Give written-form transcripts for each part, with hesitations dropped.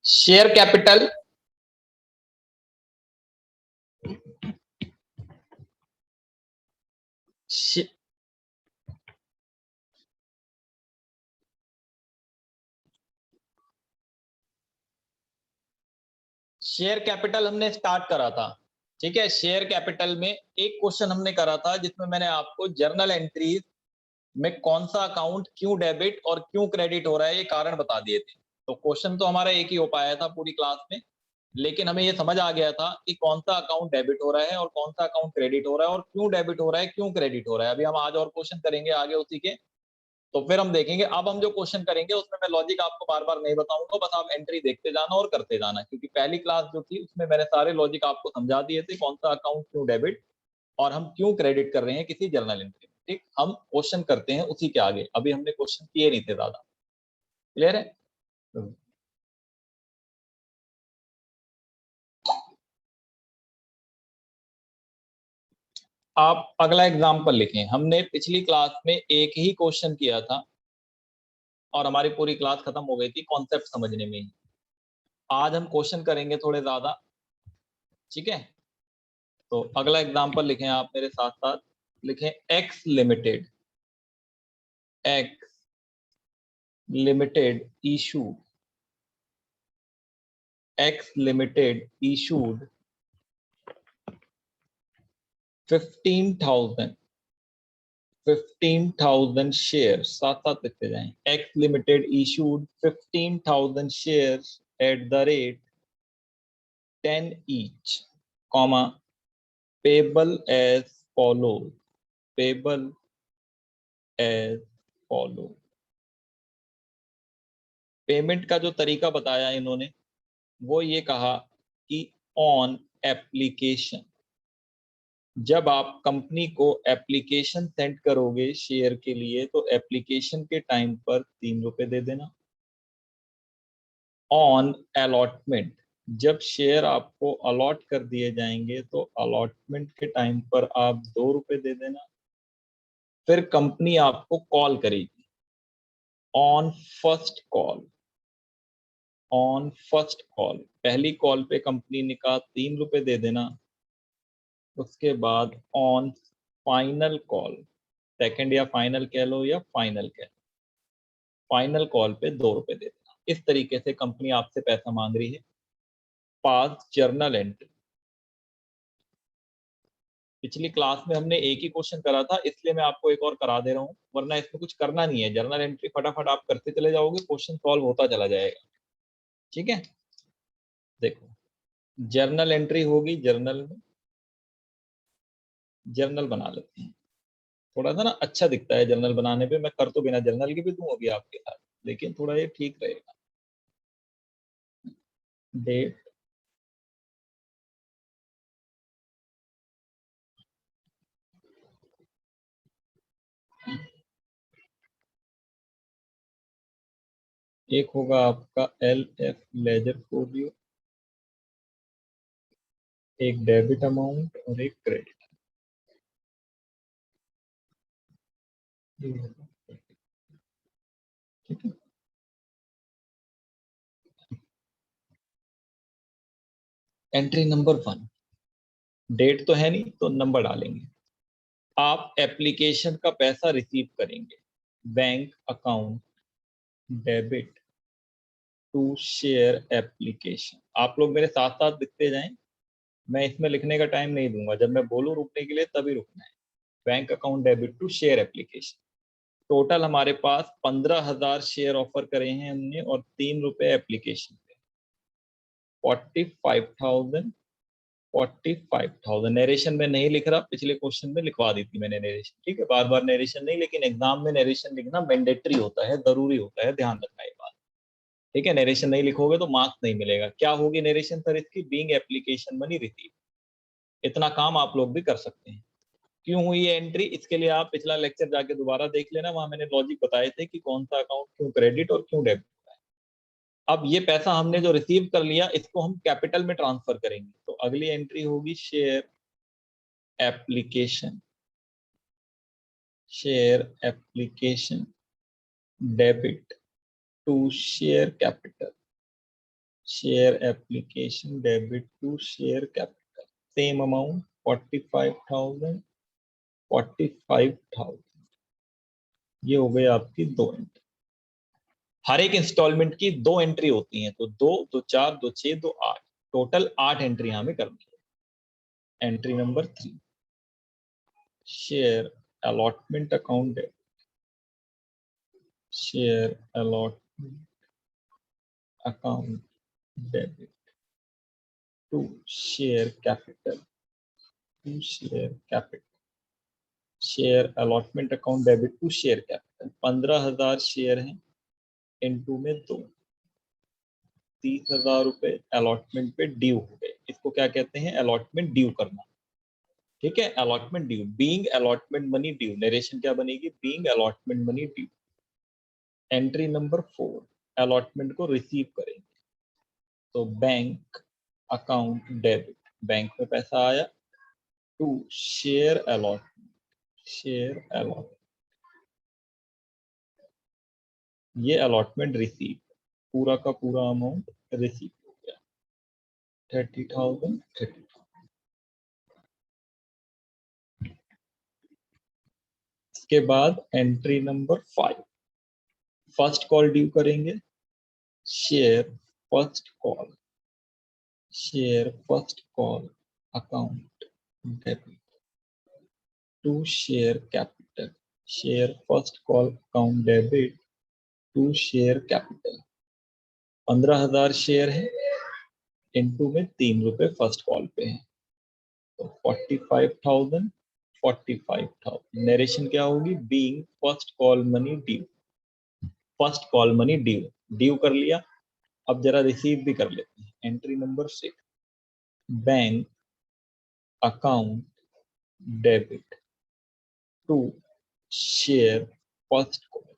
Share capital share capital हमने start करा था। ठीक है, शेयर कैपिटल में एक क्वेश्चन हमने करा था जिसमें मैंने आपको जर्नल एंट्रीज में कौन सा अकाउंट क्यों डेबिट और क्यों क्रेडिट हो रहा है ये कारण बता दिए थे। तो क्वेश्चन तो हमारा एक ही हो पाया था पूरी क्लास में, लेकिन हमें ये समझ आ गया था कि कौन सा अकाउंट डेबिट हो रहा है और कौन सा अकाउंट क्रेडिट हो रहा है और क्यों डेबिट हो रहा है क्यों क्रेडिट हो रहा है। अभी हम आज और क्वेश्चन करेंगे आगे उसी के, तो फिर हम देखेंगे। अब हम जो क्वेश्चन करेंगे उसमें मैं लॉजिक आपको बार बार नहीं बताऊंगा, बस आप एंट्री देखते जाना और करते जाना, क्योंकि पहली क्लास जो थी उसमें मैंने सारे लॉजिक आपको समझा दिए थे, कौन सा अकाउंट क्यों डेबिट और हम क्यों क्रेडिट कर रहे हैं किसी जर्नल एंट्री में। ठीक, हम क्वेश्चन करते हैं उसी के आगे, अभी हमने क्वेश्चन किए नहीं थे ज्यादा। क्लियर है? आप अगला एग्जाम्पल लिखें। हमने पिछली क्लास में एक ही क्वेश्चन किया था और हमारी पूरी क्लास खत्म हो गई थी कॉन्सेप्ट समझने में ही। आज हम क्वेश्चन करेंगे थोड़े ज्यादा। ठीक है, तो अगला एग्जाम्पल लिखें आप मेरे साथ साथ। लिखें X limited, X limited issue, X limited issued 15,000 share. साथ साथ लिखते जाएं। X limited issued 15,000 share at the rate 10 each, comma payable as follow, payable as follow. Payment का जो तरीका बताया इन्होंने वो ये कहा कि ऑन एप्लीकेशन, जब आप कंपनी को एप्लीकेशन सेंड करोगे शेयर के लिए तो एप्लीकेशन के टाइम पर 3 रुपए दे देना। ऑन अलॉटमेंट, जब शेयर आपको अलॉट कर दिए जाएंगे तो अलॉटमेंट के टाइम पर आप 2 रुपए दे देना। फिर कंपनी आपको कॉल करेगी on first call, on first call, पहली कॉल पे कंपनी ने कहा 3 रुपए दे देना। उसके बाद ऑन फाइनल कॉल, सेकंड या फाइनल कह लो या फाइनल कह लो, फाइनल कॉल पे 2 रुपए दे देना। इस तरीके से कंपनी आपसे पैसा मांग रही है। पास जर्नल एंट्री। पिछली क्लास में हमने एक ही क्वेश्चन करा था, इसलिए मैं आपको एक और करा दे रहा हूँ, वरना इसमें कुछ करना नहीं है। जर्नल एंट्री फटाफट आप करते चले जाओगे, क्वेश्चन सॉल्व होता चला जाएगा। ठीक है, देखो जर्नल एंट्री होगी, जर्नल में जर्नल बना लेते हैं। थोड़ा सा ना अच्छा दिखता है जर्नल बनाने पे, मैं कर तो बिना जर्नल के भी दूं अभी आपके साथ, लेकिन थोड़ा ये ठीक रहेगा। डेट, एक होगा आपका एल एफ लेजर फोलियो, एक डेबिट अमाउंट और एक क्रेडिट। ठीक है, एंट्री नंबर 1, डेट तो है नहीं तो नंबर डालेंगे। आप एप्लीकेशन का पैसा रिसीव करेंगे, bank account debit to share application. आप लोग मेरे साथ साथ लिखते जाएं, मैं इसमें लिखने का टाइम नहीं दूंगा, जब मैं बोलूं रुकने के लिए तभी रुकना है। Bank account debit to share application. Total हमारे पास 15,000 शेयर ऑफर करे हैं हमने और 3 रुपए एप्लीकेशन पे। 45,000, 45,000। नरेशन में नहीं लिख रहा, पिछले क्वेश्चन में लिखवा दी थी मैंने नरेशन। ठीक है, बार बार नरेशन नहीं, लेकिन एग्जाम में नरेशन लिखना मैंडेटरी होता है, जरूरी होता है, ध्यान रखना ये बात। ठीक है, नरेशन नहीं लिखोगे तो मार्क्स नहीं मिलेगा। क्या होगी नरेशन सर इसकी? Being application money receive. इतना काम आप लोग भी कर सकते हैं। क्यों हुई है एंट्री, इसके लिए आप पिछला लेक्चर जाके दोबारा देख लेना, वहां मैंने लॉजिक बताए थे कि कौन सा अकाउंट क्यों क्रेडिट और क्यों डेबिट। अब ये पैसा हमने जो रिसीव कर लिया इसको हम कैपिटल में ट्रांसफर करेंगे, तो अगली एंट्री होगी share application, share application debit to share capital, share application debit to share capital, same amount 45,000, 45,000। ये हो गए आपकी 2 एंट्री। हर एक इंस्टॉलमेंट की 2 एंट्री होती हैं, तो 2, 2 4, 2 6, 2 8, टोटल 8 एंट्री हमें करनी है। Entry number 3, share allotment account debit, share allotment account debit to share capital, to share capital, share allotment account debit to share capital. 15,000 share हैं, इनटू में 2, 30,000 रुपए अलॉटमेंट पे ड्यू हो गए। इसको क्या कहते हैं? अलॉटमेंट ड्यू करना। ठीक है, allotment due, being allotment money due. Narration क्या बनेगी? Being allotment money due. Entry number 4, allotment को रिसीव करेंगे, तो बैंक अकाउंट डेबिट, बैंक में पैसा आया, to share allotment, share allotment, ये अलॉटमेंट रिसीव, पूरा का पूरा अमाउंट रिसीव हो गया 30,000, 30,000। इसके बाद entry number 5, first call due करेंगे, share first call, share first call account debit to share capital, share first call account debit to share capital. 15,000 share है, इनटू में 3 रुपए फर्स्ट कॉल पे है, तो 45,000, 45,000। नरेशन क्या होगी? Being first call money due, first call money due, due कर लिया। अब जरा रिसीव भी कर लेते हैं। Entry number 6, bank account debit to share first call,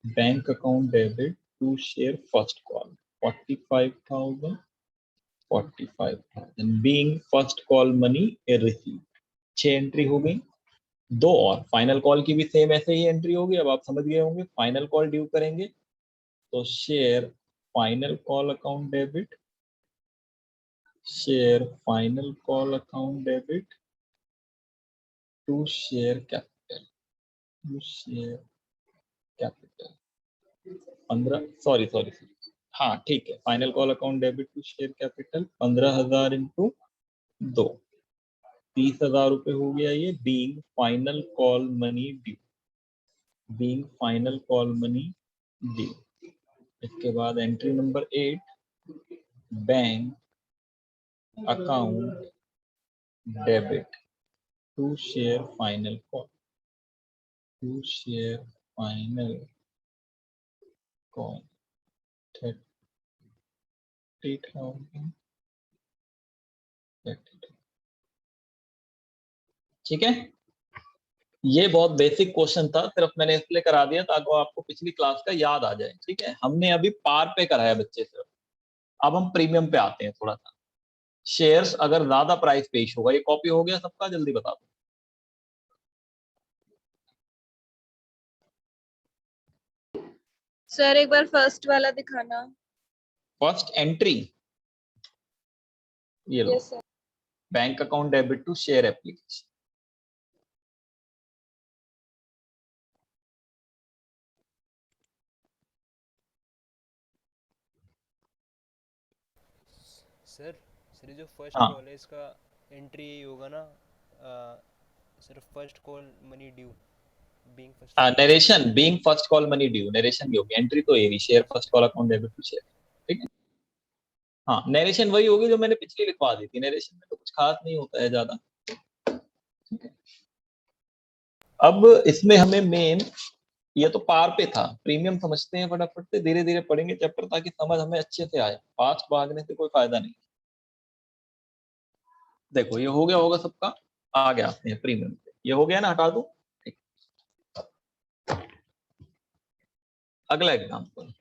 bank account debit to share first call 45,000, 45,000 being first call money receive. 6 entry हो गई। 2 और फाइनल कॉल की भी सेम ऐसे ही एंट्री होगी। अब आप समझ गए होंगे। फाइनल कॉल ड्यू करेंगे, तो share final call account debit, share final call account debit to share capital, to share capital 15, sorry sorry, हाँ ठीक है, final call account debit to share capital 15,000 into 2, 30,000 रुपए हो गया ये। Being final call money due, being final call money due. इसके बाद entry number 8, bank account debit to share final call, to share final call 30,000, ठीक है। ये बहुत बेसिक क्वेश्चन था, सिर्फ मैंने इसलिए करा दिया ताकि आपको पिछली क्लास का याद आ जाए। ठीक है, हमने अभी पार पे कराया बच्चे से, अब हम प्रीमियम पे आते हैं थोड़ा सा। शेयर्स अगर ज्यादा प्राइस पेश होगा, ये कॉपी हो गया सबका? जल्दी बता दो। सर एक बार फर्स्ट वाला दिखाना। फर्स्ट एंट्री ये लो, yes sir. Bank account debit to share application. Sir sir जो फर्स्ट हाँ कॉल है इसका एंट्री यही होगा ना? Sir first call money due, being first call. Narration being first call money due, narration भी होगी। एंट्री तो ये share first call account debit to share. ठीक है, हाँ नरेशन वही होगी जो मैंने पिछली लिखवा दी थी। नरेशन में तो कुछ खास नहीं होता है ज्यादा। ठीक है, अब इसमें हमें मेन, ये तो पार पे था, प्रीमियम समझते हैं फटाफट से, धीरे धीरे पढ़ेंगे चैप्टर ताकि समझ हमें अच्छे से आए। फास्ट भागने से कोई फायदा नहीं। देखो ये हो गया होगा सबका, आगे आते हैं प्रीमियम पे। ये हो गया ना, हटा दूं? ठीक। अगला example,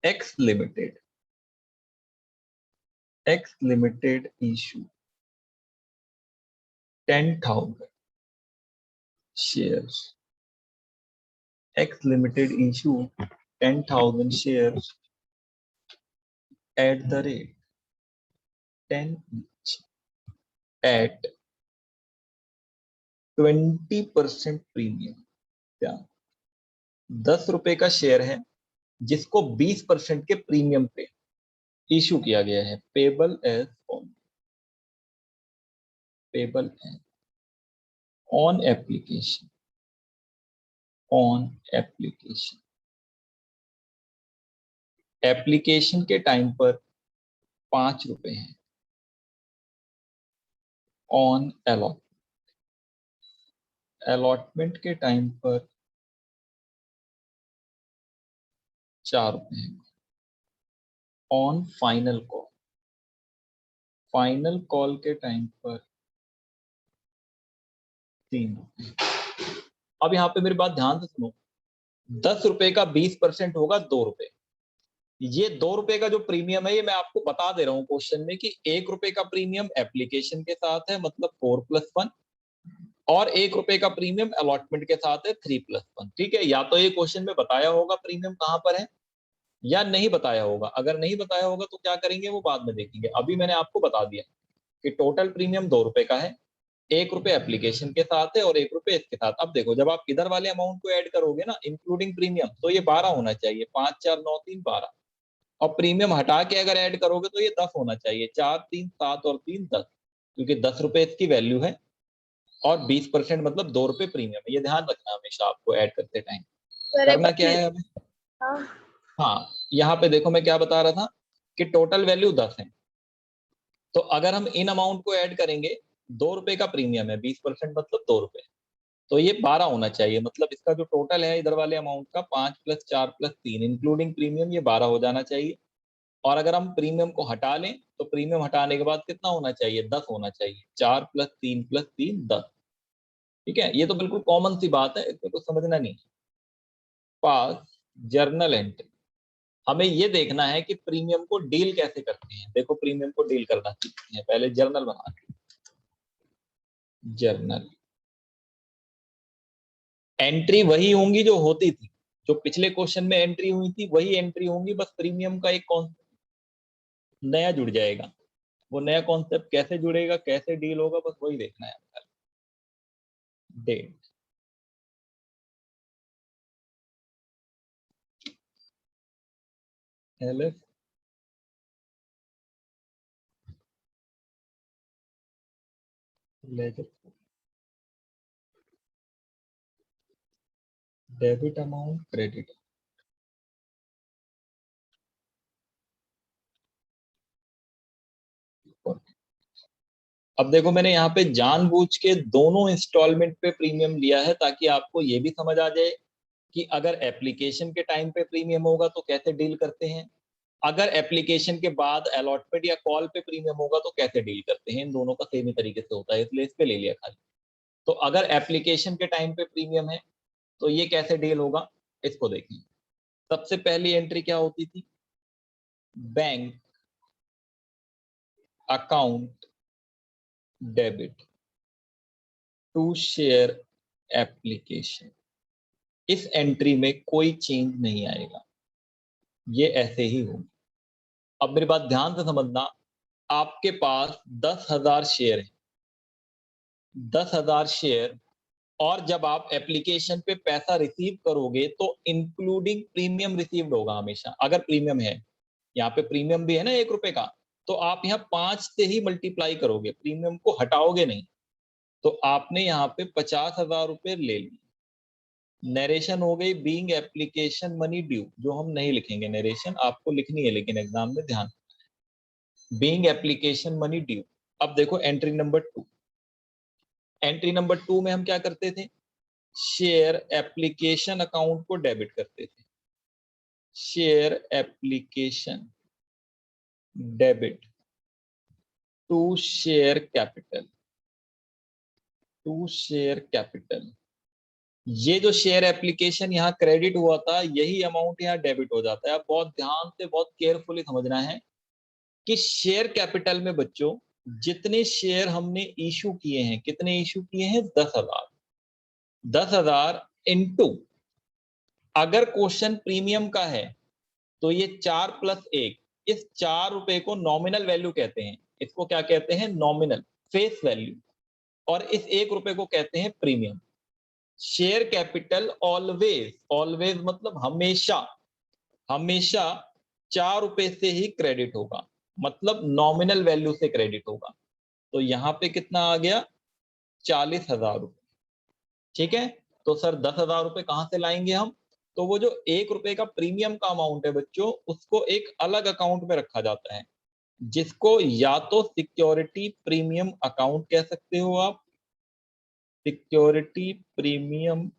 x limited, X limited issue 10,000 shares. X Limited issue 10,000 shares at the rate 10 each at 20% premium. क्या 10 रुपए का शेयर है जिसको 20% के प्रीमियम पे इशू किया गया है। Payable as on application application के टाइम पर 5 रुपए हैं। ऑन अलॉटमेंट के टाइम पर 4 रुपए हैं। ऑन फाइनल कॉल के टाइम पर 3 रुपए। अब यहाँ पे मेरी बात ध्यान से सुनो, 10 रुपए का 20% होगा 2 रुपए। ये 2 रुपए का जो प्रीमियम है, ये मैं आपको बता दे रहा हूँ क्वेश्चन में कि 1 रुपए का प्रीमियम एप्लीकेशन के साथ है, मतलब 4+1, और 1 रुपए का प्रीमियम अलॉटमेंट के साथ है 3+1। ठीक है, या तो ये क्वेश्चन में बताया होगा प्रीमियम कहाँ पर है या नहीं बताया होगा। अगर नहीं बताया होगा तो क्या करेंगे वो बाद में देखेंगे। अभी मैंने आपको बता दिया कि टोटल प्रीमियम 2 रुपए का है, 1 रुपए एप्लीकेशन के साथ है और 1 रुपए इसके साथ। अब देखो, जब आप इधर वाले अमाउंट को ऐड करोगे ना इंक्लूडिंग प्रीमियम, तो ये 12 होना चाहिए। 5 4 9 3 12, और प्रीमियम हटा के अगर ऐड करोगे तो ये 10 होना चाहिए। 4 3 7 और 3 10, क्योंकि 10 रुपए इसकी वैल्यू है और 20% मतलब 2 रुपए प्रीमियम है। ये ध्यान रखना हमेशा आपको ऐड करते टाइम। करना क्या है हमें? हाँ, यहाँ पे देखो मैं क्या बता रहा था कि टोटल वैल्यू 10 है। तो अगर हम इन अमाउंट को ऐड करेंगे, 2 रुपए का प्रीमियम है, 20% मतलब 2 रुपए, तो ये 12 होना चाहिए। मतलब इसका जो टोटल है इधर वाले अमाउंट का 5 + 4 + 3 इंक्लूडिंग प्रीमियम, ये 12 हो जाना चाहिए। और अगर हम प्रीमियम को हटा लें तो प्रीमियम हटाने के बाद कितना होना चाहिए? 10 होना चाहिए। 4 + 3 + 3 10। ठीक है, ये तो बिल्कुल कॉमन सी बात है, इसमें कुछ समझना नहीं। पास जर्नल एंट्री, हमें ये देखना है कि प्रीमियम को डील कैसे करते हैं। देखो, प्रीमियम को डील करना सीखते हैं, पहले जर्नल बनाते हैं। जर्नल एंट्री वही होंगी जो होती थी, जो पिछले क्वेश्चन में एंट्री हुई थी वही एंट्री होंगी, बस प्रीमियम का एक कॉन्सेप्ट नया जुड़ जाएगा। वो नया कॉन्सेप्ट कैसे जुड़ेगा, कैसे डील होगा, बस वही देखना है। Date, LF ledger, debit amount, credit. अब देखो, मैंने यहाँ पे जानबूझ के दोनों इंस्टॉलमेंट पे प्रीमियम लिया है ताकि आपको ये भी समझ आ जाए कि अगर एप्लीकेशन के टाइम पे प्रीमियम होगा तो कैसे डील करते हैं, अगर एप्लीकेशन के बाद अलॉटमेंट या कॉल पे प्रीमियम होगा तो कैसे डील करते हैं। इन दोनों का सेम ही तरीके से होता है, इसलिए इस पे ले लिया खाली। तो अगर एप्लीकेशन के टाइम पे प्रीमियम है तो ये कैसे डील होगा, इसको देखें। सबसे पहली एंट्री क्या होती थी? Bank account debit to share application. इस एंट्री में कोई चेंज नहीं आएगा, ये ऐसे ही होगी। अब मेरी बात ध्यान से समझना, आपके पास 10,000 शेयर है, 10,000 शेयर, और जब आप एप्लीकेशन पे पैसा रिसीव करोगे तो इंक्लूडिंग प्रीमियम रिसीव्ड होगा हमेशा। अगर प्रीमियम है, यहाँ पे प्रीमियम भी है ना 1 रुपए का, तो आप यहाँ 5 से ही मल्टीप्लाई करोगे, प्रीमियम को हटाओगे नहीं। तो आपने यहाँ पे 50,000 रुपए ले लिए। नरेशन हो गई बीइंग एप्लीकेशन मनी ड्यू, जो हम नहीं लिखेंगे नरेशन, आपको लिखनी है लेकिन एग्जाम में, ध्यान। Being application money due. अब देखो एंट्री नंबर 2। एंट्री नंबर 2 में हम क्या करते थे? शेयर एप्लीकेशन अकाउंट को डेबिट करते थे। Share application debit to share capital, to share capital. ये जो शेयर एप्लीकेशन यहाँ क्रेडिट हुआ था, यही अमाउंट यहाँ डेबिट हो जाता है। अब बहुत ध्यान से, बहुत केयरफुली समझना है कि शेयर कैपिटल में बच्चों जितने शेयर हमने इशू किए हैं, कितने इशू किए हैं? 10,000। 10,000 इंटू, अगर क्वेश्चन प्रीमियम का है तो ये 4 + 1, इस 4 रुपए को नॉमिनल वैल्यू कहते हैं। इसको क्या कहते हैं? Nominal, face value. और इस 1 रुपए को कहते हैं premium. Share capital always, always मतलब हमेशा, हमेशा 4 रुपए से ही क्रेडिट होगा, मतलब नॉमिनल वैल्यू से क्रेडिट होगा। तो यहाँ पे कितना आ गया? 40,000 रुपए। ठीक है, तो सर 10,000 रुपए कहाँ से लाएंगे हम? तो वो जो 1 रुपए का प्रीमियम का अमाउंट है बच्चों, उसको एक अलग अकाउंट में रखा जाता है, जिसको या तो सिक्योरिटी प्रीमियम अकाउंट कह सकते हो आप, सिक्योरिटी प्रीमियम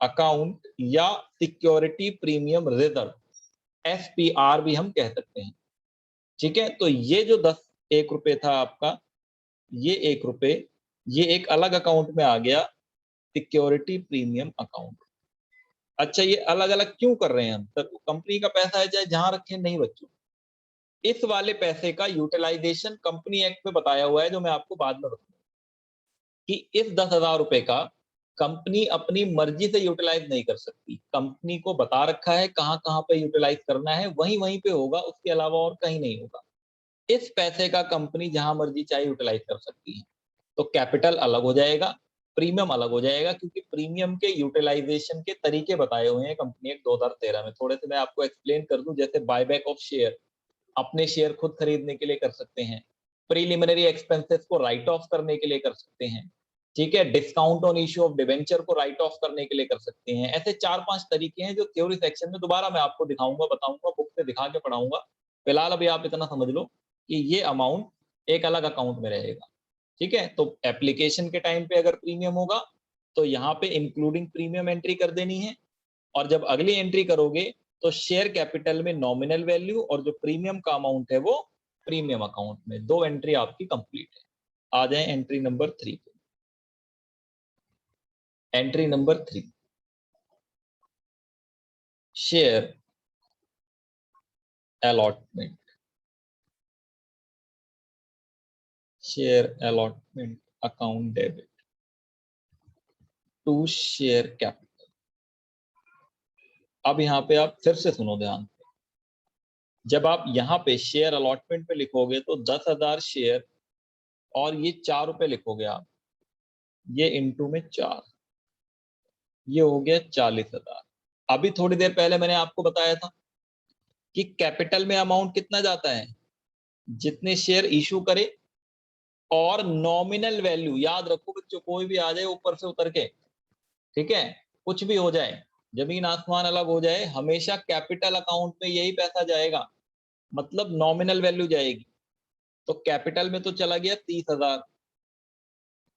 अकाउंट, या सिक्योरिटी प्रीमियम रिजर्व, SPR भी हम कह सकते हैं। ठीक है, तो ये जो 1 रुपए था आपका, ये 1 रुपए, ये एक अलग अकाउंट में आ गया, सिक्योरिटी प्रीमियम अकाउंट। अच्छा, ये अलग अलग क्यों कर रहे हैं हम? सर कंपनी का पैसा है, चाहे जहां रखें। नहीं बच्चों, इस वाले पैसे का यूटिलाइजेशन कंपनी एक्ट में बताया हुआ है, जो मैं आपको बाद में बताऊंगा, कि इस 10,000 रुपए का कंपनी अपनी मर्जी से यूटिलाइज नहीं कर सकती। कंपनी को बता रखा है कहां कहां पे यूटिलाइज करना है, वहीं वहीं पे होगा, उसके अलावा और कहीं नहीं होगा। इस पैसे का कंपनी जहां मर्जी चाहे यूटिलाइज कर सकती है। तो कैपिटल अलग हो जाएगा, प्रीमियम अलग हो जाएगा, क्योंकि प्रीमियम के यूटिलाइजेशन के तरीके बताए हुए हैं कंपनी एक्ट 2013 में। थोड़े से मैं आपको एक्सप्लेन कर दूं, जैसे बायबैक ऑफ शेयर, अपने शेयर खुद खरीदने के लिए कर सकते हैं। प्रीलिमिनरी एक्सपेंसेस को राइट ऑफ करने के लिए कर सकते हैं। ठीक है, discount on issue of debenture को राइट ऑफ करने के लिए कर सकते हैं। ऐसे 4-5 तरीके हैं जो थ्योरी सेक्शन में दोबारा मैं आपको दिखाऊंगा, बताऊंगा, बुक से दिखा के पढ़ाऊंगा। फिलहाल अभी आप इतना समझ लो कि ये अमाउंट एक अलग अकाउंट में रहेगा। ठीक है, तो एप्लीकेशन के टाइम पे अगर प्रीमियम होगा तो यहाँ पे इंक्लूडिंग प्रीमियम एंट्री कर देनी है, और जब अगली एंट्री करोगे तो शेयर कैपिटल में नॉमिनल वैल्यू, और जो प्रीमियम का अमाउंट है वो प्रीमियम अकाउंट में। 2 एंट्री आपकी कंप्लीट है। आ जाए एंट्री नंबर 3 पे। Entry number 3, share allotment, share allotment account debit to share capital. अब यहाँ पे आप फिर से सुनो ध्यान से, जब आप यहाँ पे शेयर अलॉटमेंट पे लिखोगे तो 10,000 शेयर, और ये 4 रुपए लिखोगे आप, ये इंटू में 4, ये हो गया 40,000। अभी थोड़ी देर पहले मैंने आपको बताया था कि कैपिटल में अमाउंट कितना जाता है? जितने शेयर इशू करे, और नॉमिनल वैल्यू, याद रखो बच्चों, कोई भी आ जाए ऊपर से उतर के, ठीक है, कुछ भी हो जाए, जमीन आसमान अलग हो जाए, हमेशा कैपिटल अकाउंट में यही पैसा जाएगा, मतलब नॉमिनल वैल्यू जाएगी। तो कैपिटल में तो चला गया 30,000,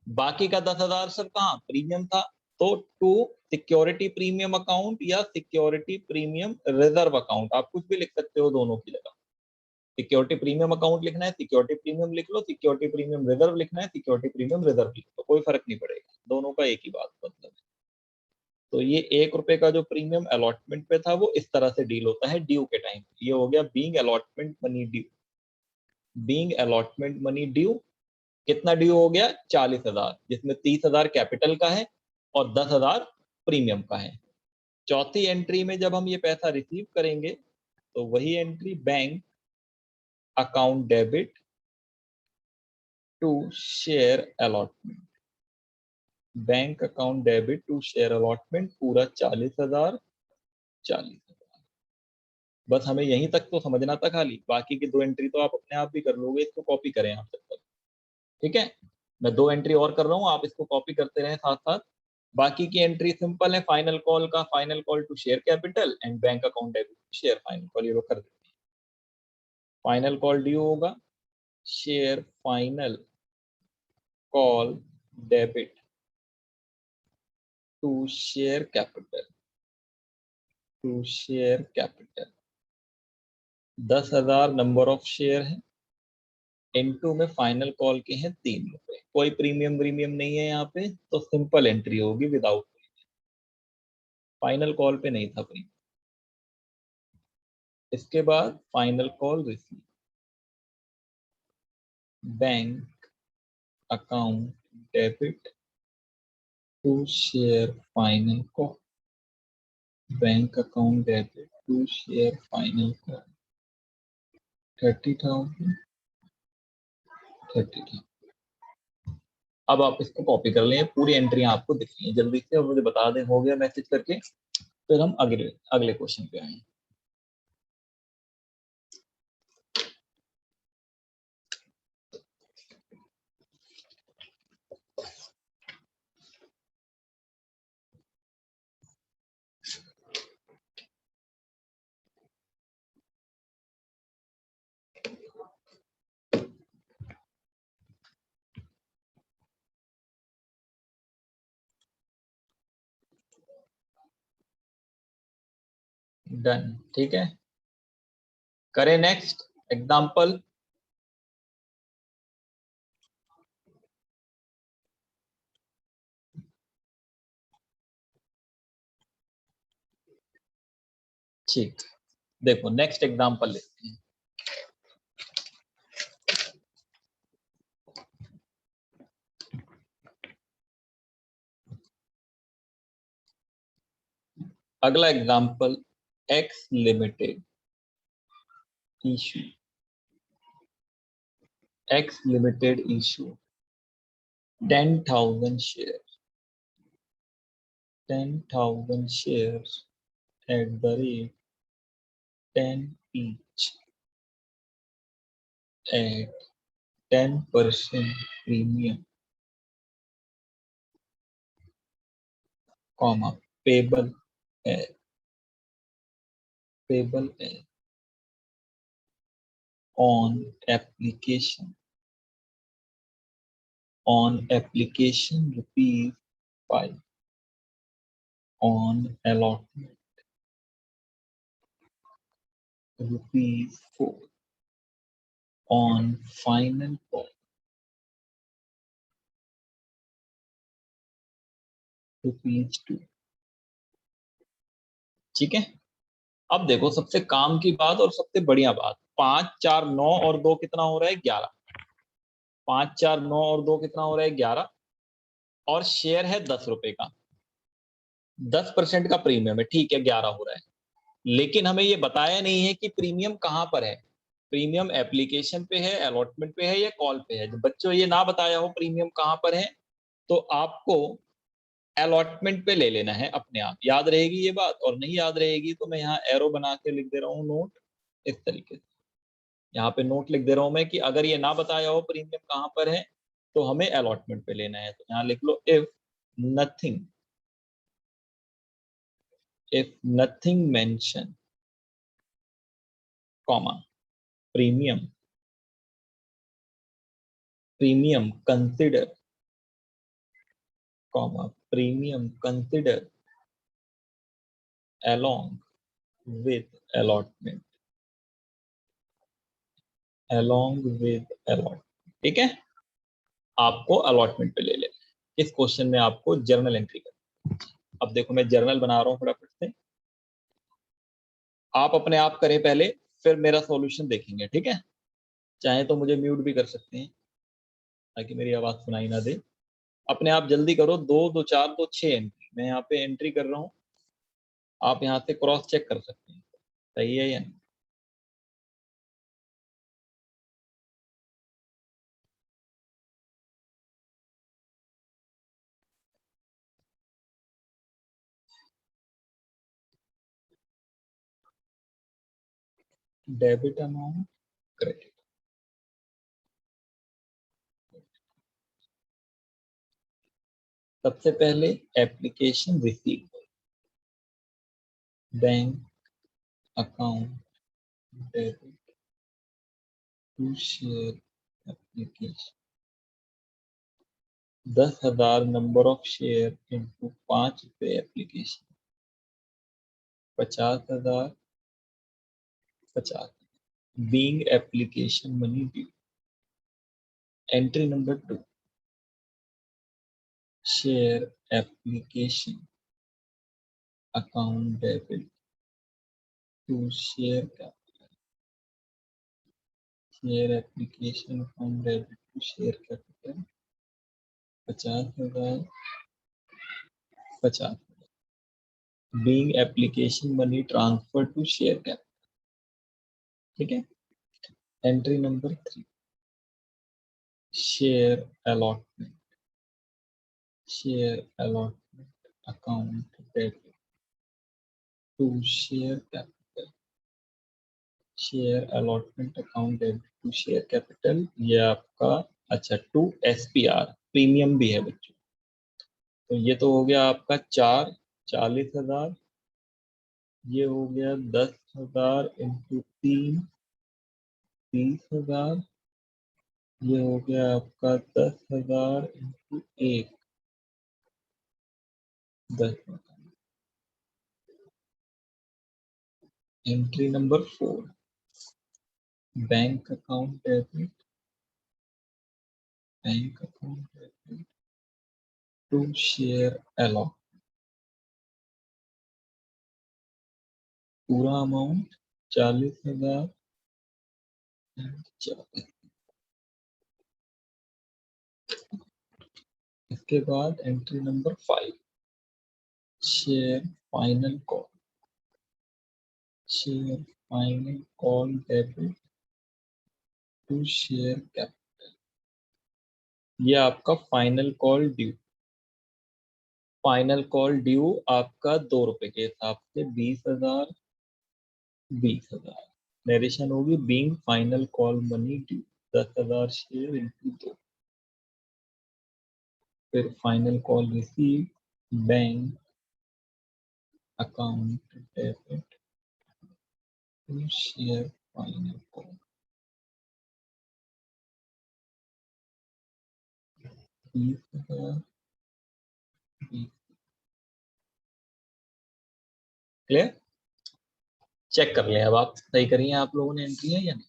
बाकी का 10,000 सर कहाँ? प्रीमियम था। तो टू सिक्योरिटी प्रीमियम अकाउंट या सिक्योरिटी प्रीमियम रिजर्व अकाउंट, आप कुछ भी लिख सकते हो दोनों की जगह। सिक्योरिटी प्रीमियम अकाउंट लिखना है, सिक्योरिटी प्रीमियम लिख लो, सिक्योरिटी प्रीमियम रिजर्व लिखना है, सिक्योरिटी प्रीमियम रिजर्व लिख लो, कोई फर्क नहीं पड़ेगा, दोनों का एक ही बात मतलब है। तो ये 1 रुपए का जो प्रीमियम अलॉटमेंट पे था वो इस तरह से डील होता है ड्यू के टाइम। ये हो गया being allotment money due, being allotment money due. कितना ड्यू हो गया? 40,000, जिसमें 30,000 कैपिटल का है और 10,000 प्रीमियम का है। चौथी एंट्री में जब हम ये पैसा रिसीव करेंगे तो वही entry, bank account debit to share allotment, bank account debit to share allotment, पूरा 40,000, 40,000। बस हमें यहीं तक तो समझना था खाली, बाकी की 2 एंट्री तो आप अपने आप भी कर लोगे, इसको कॉपी करें आप तक तक। ठीक है, मैं 2 एंट्री और कर रहा हूँ, आप इसको कॉपी करते रहें साथ साथ। बाकी की एंट्री सिंपल है, फाइनल कॉल का final call to share capital and bank account debit to share final call, ये लोग कर देते हैं। फाइनल कॉल ड्यू होगा, share final call debit to share capital, to share capital. 10,000 number of share है, into में final call के हैं 3 रुपए, कोई प्रीमियम प्रीमियम नहीं है यहाँ पे, तो सिंपल एंट्री होगी विदाउट प्रीमियम, फाइनल कॉल पे नहीं था प्रीमियम। इसके बाद final call receive, bank account debit to share final cost, bank account debit to share final cost 30,000 30,000। अब आप इसको कॉपी कर लें, पूरी एंट्री आपको दिख रही है जल्दी से, और मुझे बता दें हो गया मैसेज करके, फिर हम अगले अगले क्वेश्चन पे आए। डन, ठीक है, करें नेक्स्ट एग्जांपल। ठीक, देखो नेक्स्ट एग्जांपल लेते हैं। अगला example, x limited issue, X limited issue 10,000 share, 10,000 shares at the rate 10 each at 10% premium, comma payable as on application rupees 5, on allotment rupees 4, on final call rupees 2। ठीक है, अब देखो सबसे काम की बात और सबसे बढ़िया बात, 5 4 9 और 2 कितना हो रहा है 11, 5 4 9 और 2 कितना हो रहा है 11, और शेयर है 10 रुपए का, 10% का प्रीमियम है, ठीक है 11 हो रहा है, लेकिन हमें ये बताया नहीं है कि प्रीमियम कहाँ पर है। प्रीमियम एप्लीकेशन पे है, अलॉटमेंट पे है या कॉल पे है। जब बच्चों ये ना बताया हो प्रीमियम कहाँ पर है, तो आपको अलॉटमेंट पे ले लेना है, अपने आप याद रहेगी ये बात, और नहीं याद रहेगी तो मैं यहाँ एरो बना के लिख दे रहा हूँ नोट, इस तरीके से यहाँ पे नोट लिख दे रहा हूँ मैं कि अगर ये ना बताया हो प्रीमियम कहाँ पर है तो हमें अलॉटमेंट पे लेना है। तो यहाँ लिख लो nothing if nothing mentioned, comma premium consider, comma premium consider along with allotment, ठीक है, आपको अलॉटमेंट पे ले लेना है। इस क्वेश्चन में आपको जर्नल एंट्री करनी है। अब देखो मैं जर्नल बना रहा हूँ फटाफट से, आप अपने आप करें पहले, फिर मेरा सॉल्यूशन देखेंगे, ठीक है। चाहे तो मुझे म्यूट भी कर सकते हैं ताकि मेरी आवाज सुनाई ना दे। अपने आप जल्दी करो, 2 2 4 2 6 एंट्री मैं यहाँ पे एंट्री कर रहा हूँ, आप यहाँ से क्रॉस चेक कर सकते हैं सही है या नहीं। डेबिट अमाउंट, क्रेडिट, सबसे पहले application receive, bank account debit to share application, 10,000 number of share into 5 रुपए application, 50,000 50 being application money due. Entry number 2, share application account debit to share application account debit to share capital 50,000 50, being application money transfer to share capital, ठीक है। Entry number 3, share allotment, share allotment account debit to share capital, share allotment account debit to share capital, ये आपका अच्छा to SPR, premium भी है बच्चों। तो ये तो हो गया आपका 40,000, ये हो गया 10,000 इंटू 3, 30,000, ये हो गया आपका 10,000 into 1, 10,000। Entry number 4, bank account debit, bank account debit to share allot, पूरा अमाउंट 40,000, इसके बाद entry number 5, share final call, share final call debit to share capital, ये आपका final call due, final call due आपका 2 रुपए के हिसाब से 20,000, 20,000, नरेशन होगी being final call money due, 10,000 share into 2, फिर final call receive, bank account debit to share final call, 20,000, 20, clear. Check कर लें अब आप, सही करिए आप लोगों ने एंट्री है या नहीं।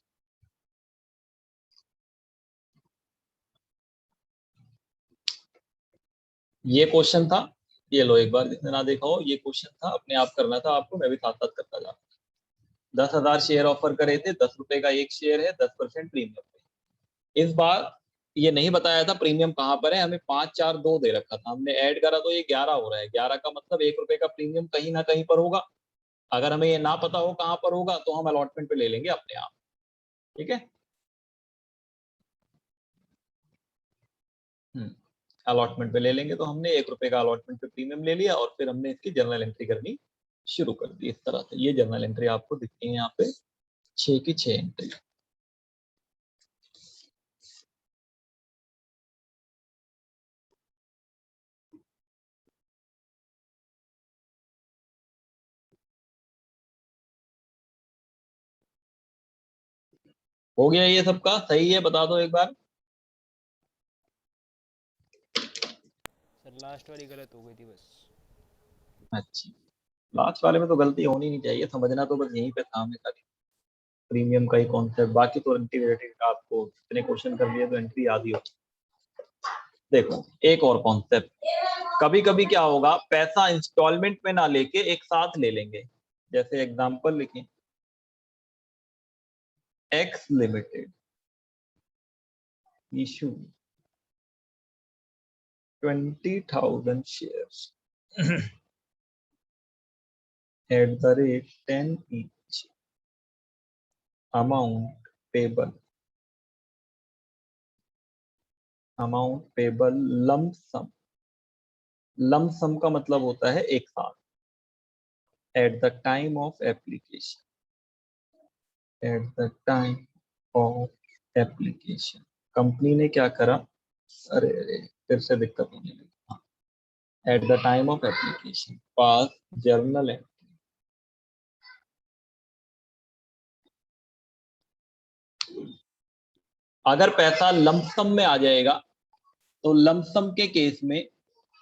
ये क्वेश्चन था, ये लो एक बार जिसने ना देखा हो, ये क्वेश्चन था, अपने आप करना था आपको, मैं भी साथ साथ करता जा। 10,000 शेयर ऑफर करे थे, 10 रुपए का एक शेयर है, 10% प्रीमियम। इस बार ये नहीं बताया था प्रीमियम कहाँ पर है, हमें 5, 4, 2 दे रखा था, हमने ऐड करा तो ये 11 हो रहा है। 11 का मतलब 1 रुपए का प्रीमियम कहीं ना कहीं पर होगा। अगर हमें ये ना पता हो कहाँ पर होगा तो हम अलॉटमेंट पे ले लेंगे अपने आप, ठीक है। अलॉटमेंट पे ले लेंगे, तो हमने 1 रुपए का अलॉटमेंट पे प्रीमियम ले लिया और फिर हमने इसकी जर्नल एंट्री करनी शुरू कर दी इस तरह से। ये जर्नल एंट्री आपको दिखती है यहाँ पे, 6 की 6 एंट्री। हो गया ये सबका सही है, बता दो एक बार। सर लास्ट वाली गलत हो गई थी बस। अच्छा, लास्ट वाले में तो गलती होनी नहीं चाहिए, समझना तो बस यहीं पे था हमें खाली प्रीमियम का ही कॉन्सेप्ट, बाकी तो एंट्री आपको इतने क्वेश्चन कर लिए तो एंट्री याद ही हो। देखो एक और कॉन्सेप्ट, कभी कभी क्या होगा, पैसा इंस्टॉलमेंट में ना लेके एक साथ ले लेंगे। जैसे एग्जांपल लिखें, X limited issue 20,000 shares at the rate 10 each, amount payable, lump sum, lump sum का मतलब होता है एक साथ, at the time of application, at the time of application, company ने क्या करा, अरे अरे फिर से दिक्कत होने लगी, हाँ, at the time of application pass journal entry, अगर पैसा लमसम में आ जाएगा तो लमसम के केस में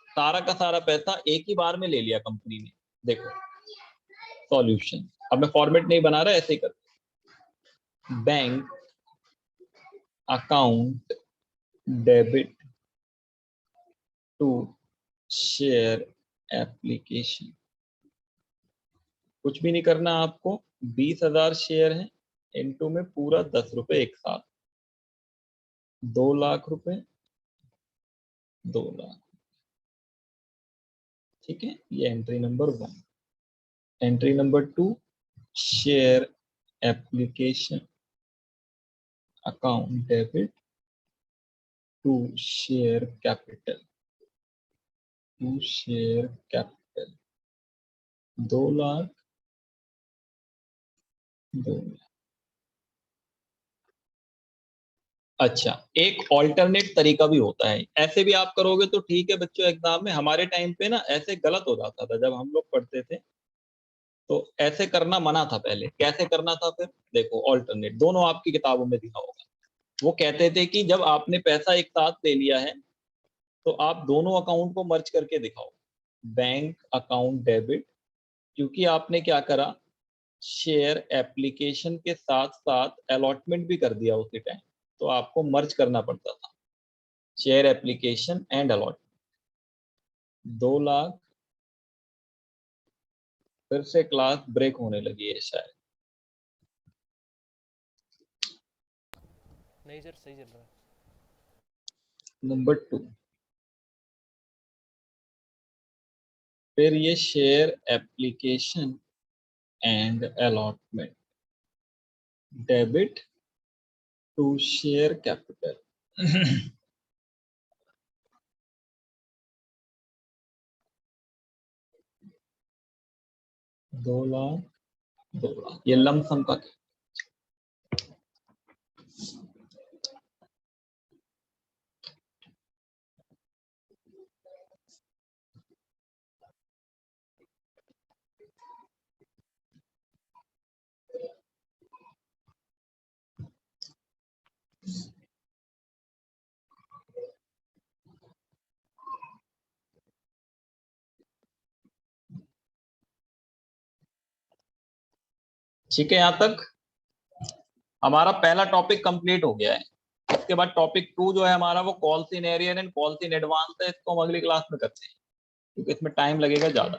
सारा का सारा पैसा एक ही बार में ले लिया कंपनी ने। देखो सॉल्यूशन, अब मैं फॉर्मेट नहीं बना रहा, ऐसे ही कर, bank account debit to share application, कुछ भी नहीं करना आपको, 20,000 शेयर हैं, इनटू में पूरा 10 रुपए एक साथ, 2 लाख रुपए, 2 लाख, ठीक है, ये entry number 1। Entry number 2, share application account debit to share capital, to share capital 2 lakh 2 lakh. अच्छा, एक ऑल्टरनेट तरीका भी होता है, ऐसे भी आप करोगे तो ठीक है बच्चों। एग्जाम में हमारे टाइम पे ना ऐसे गलत हो जाता था, जब हम लोग पढ़ते थे तो ऐसे करना मना था पहले। कैसे करना था फिर? देखो, ऑल्टरनेट दोनों आपकी किताबों में दिखा होगा। वो कहते थे कि जब आपने पैसा एक साथ ले लिया है तो आप दोनों अकाउंट को मर्ज करके दिखाओ, बैंक अकाउंट डेबिट, क्योंकि आपने क्या करा, शेयर एप्लीकेशन के साथ साथ अलॉटमेंट भी कर दिया उसी टाइम, तो आपको मर्ज करना पड़ता था, share application and allotment. 2 lakh. फिर से क्लास ब्रेक होने लगी है शायद। नहीं सर, सही चल रहा है। नंबर 2, फिर ये share application and allotment debit to share capital 2 lakh 2 lakh, ये लमसम का। ठीक है, यहां तक हमारा पहला टॉपिक कंप्लीट हो गया है। इसके बाद टॉपिक 2 जो है हमारा, वो calls in arrear and calls in advance है। इसको हम अगली क्लास में करते हैं क्योंकि इसमें टाइम लगेगा ज्यादा।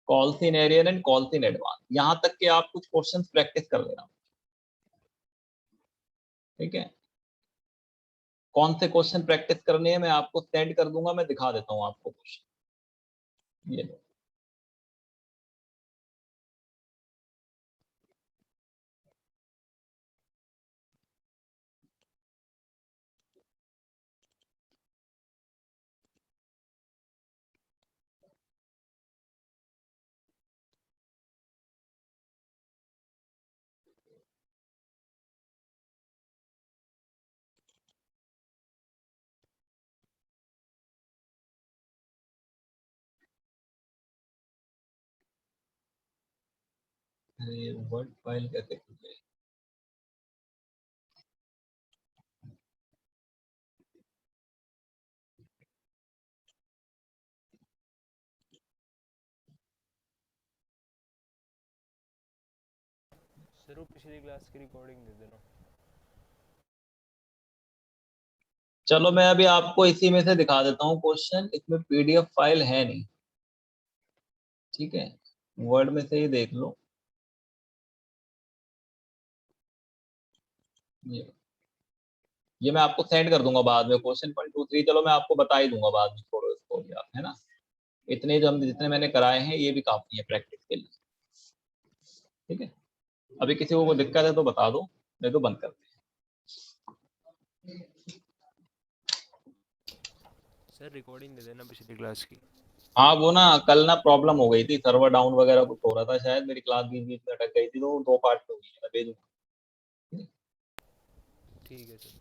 Calls in arrear and calls in advance, यहां तक कि आप कुछ क्वेश्चंस प्रैक्टिस कर लेना। ठीक है, कौन से क्वेश्चन प्रैक्टिस करने हैं मैं आपको सेंड कर दूंगा, मैं दिखा देता हूं आपको क्वेश्चन। ये लो। अरे वर्ड फाइल कैसे खुले? सर वो पिछली क्लास की रिकॉर्डिंग दे देना। चलो मैं अभी आपको इसी में से दिखा देता हूँ क्वेश्चन। इसमें पीडीएफ फाइल है नहीं, ठीक है, वर्ड में से ही देख लो। ये मैं आपको सेंड कर दूंगा बाद में, क्वेश्चन 1 2 3। चलो मैं आपको बता ही दूंगा बाद में, छोड़ो इसको भी आप, है ना। इतने जो जितने मैंने कराए हैं ये भी काफी है प्रैक्टिस के लिए। ठीक है, अभी किसी को दिक्कत है तो बता दो, नहीं तो बंद करते हैं। सर रिकॉर्डिंग दे देना पिछली क्लास की। हाँ, वो ना कल ना प्रॉब्लम हो गई थी, सर्वर डाउन वगैरह कुछ हो रहा था शायद, मेरी क्लास बीच बीच में अटक गई थी, तो 2 पार्ट में हुई है, मैं भेजूंगा। ठीक है सर।